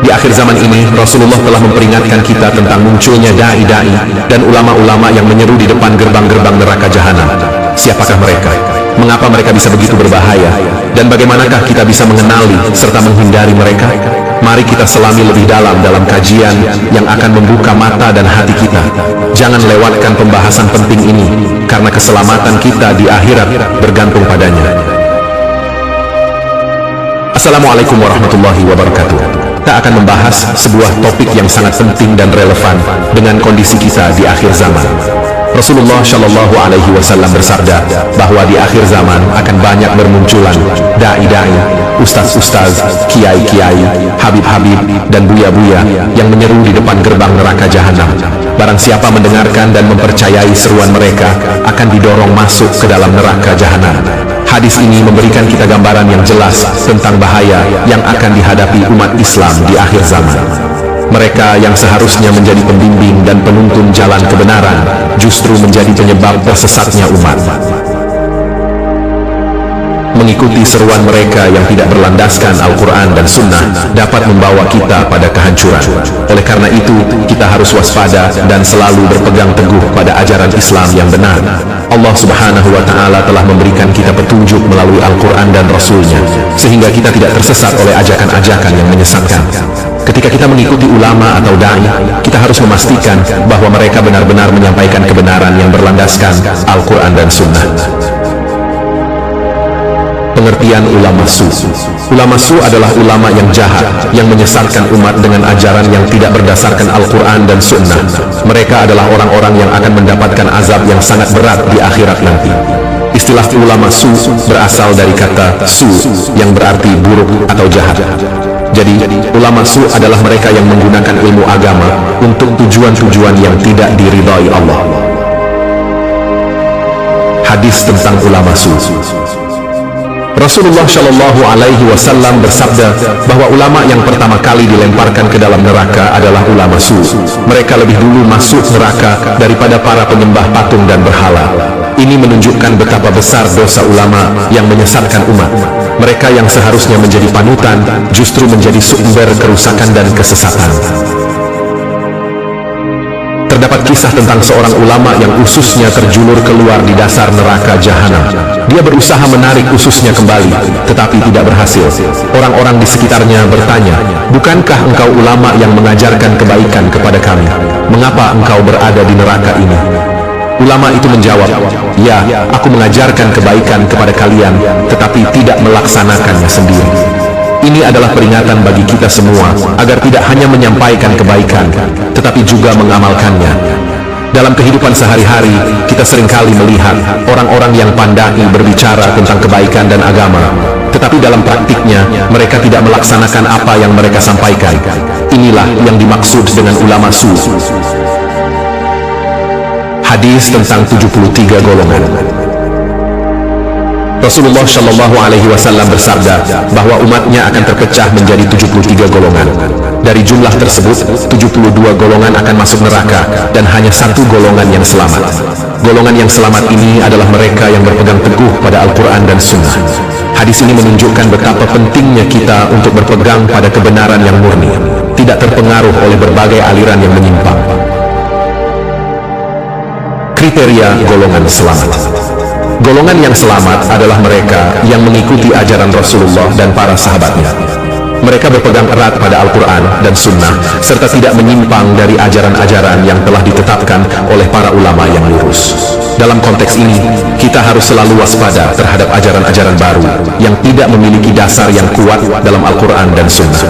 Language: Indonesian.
Di akhir zaman ini, Rasulullah telah memperingatkan kita tentang munculnya da'i-da'i dan ulama-ulama yang menyeru di depan gerbang-gerbang neraka jahanam. Siapakah mereka? Mengapa mereka bisa begitu berbahaya? Dan bagaimanakah kita bisa mengenali serta menghindari mereka? Mari kita selami lebih dalam kajian yang akan membuka mata dan hati kita. Jangan lewatkan pembahasan penting ini, karena keselamatan kita di akhirat bergantung padanya. Assalamualaikum warahmatullahi wabarakatuh. Kita akan membahas sebuah topik yang sangat penting dan relevan dengan kondisi kita di akhir zaman. Rasulullah Shallallahu Alaihi Wasallam bersabda bahwa di akhir zaman akan banyak bermunculan da'i-da'i, ustaz-ustaz, kiai-kiai, habib-habib, dan buya-buya yang menyeru di depan gerbang neraka jahanam. Barang siapa mendengarkan dan mempercayai seruan mereka akan didorong masuk ke dalam neraka jahanam. Hadis ini memberikan kita gambaran yang jelas tentang bahaya yang akan dihadapi umat Islam di akhir zaman. Mereka yang seharusnya menjadi pembimbing dan penuntun jalan kebenaran justru menjadi penyebab tersesatnya umat. Mengikuti seruan mereka yang tidak berlandaskan Al-Quran dan Sunnah dapat membawa kita pada kehancuran. Oleh karena itu, kita harus waspada dan selalu berpegang teguh pada ajaran Islam yang benar. Allah Subhanahu wa Ta'ala telah memberikan kita petunjuk melalui Al-Quran dan Rasul-Nya, sehingga kita tidak tersesat oleh ajakan-ajakan yang menyesatkan. Ketika kita mengikuti ulama atau da'i, kita harus memastikan bahwa mereka benar-benar menyampaikan kebenaran yang berlandaskan Al-Quran dan Sunnah. Pengertian ulama su. Ulama su adalah ulama yang jahat, yang menyesatkan umat dengan ajaran yang tidak berdasarkan Al-Quran dan Sunnah. Mereka adalah orang-orang yang akan mendapatkan azab yang sangat berat di akhirat nanti. Istilah ulama su berasal dari kata su, yang berarti buruk atau jahat. Jadi, ulama su adalah mereka yang menggunakan ilmu agama untuk tujuan-tujuan yang tidak diridhai Allah. Hadis tentang ulama su. Rasulullah Shallallahu Alaihi Wasallam bersabda bahwa ulama yang pertama kali dilemparkan ke dalam neraka adalah ulama su. Mereka lebih dulu masuk neraka daripada para penyembah patung dan berhala. Ini menunjukkan betapa besar dosa ulama yang menyesatkan umat. Mereka yang seharusnya menjadi panutan justru menjadi sumber kerusakan dan kesesatan. Terdapat kisah tentang seorang ulama yang ususnya terjulur keluar di dasar neraka jahanam. Dia berusaha menarik ususnya kembali, tetapi tidak berhasil. Orang-orang di sekitarnya bertanya, "Bukankah engkau ulama yang mengajarkan kebaikan kepada kami? Mengapa engkau berada di neraka ini?" Ulama itu menjawab, "Ya, aku mengajarkan kebaikan kepada kalian, tetapi tidak melaksanakannya sendiri." Ini adalah peringatan bagi kita semua, agar tidak hanya menyampaikan kebaikan, tetapi juga mengamalkannya. Dalam kehidupan sehari-hari, kita seringkali melihat orang-orang yang pandai berbicara tentang kebaikan dan agama, tetapi dalam praktiknya, mereka tidak melaksanakan apa yang mereka sampaikan. Inilah yang dimaksud dengan ulama su. Hadis tentang 73 golongan. Rasulullah Shallallahu Alaihi Wasallam bersabda bahwa umatnya akan terpecah menjadi 73 golongan. Dari jumlah tersebut, 72 golongan akan masuk neraka dan hanya satu golongan yang selamat. Golongan yang selamat ini adalah mereka yang berpegang teguh pada Al-Quran dan Sunnah. Hadis ini menunjukkan betapa pentingnya kita untuk berpegang pada kebenaran yang murni, tidak terpengaruh oleh berbagai aliran yang menyimpang. Kriteria golongan selamat. Golongan yang selamat adalah mereka yang mengikuti ajaran Rasulullah dan para sahabatnya. Mereka berpegang erat pada Al-Quran dan Sunnah, serta tidak menyimpang dari ajaran-ajaran yang telah ditetapkan oleh para ulama yang lurus. Dalam konteks ini, kita harus selalu waspada terhadap ajaran-ajaran baru yang tidak memiliki dasar yang kuat dalam Al-Quran dan Sunnah.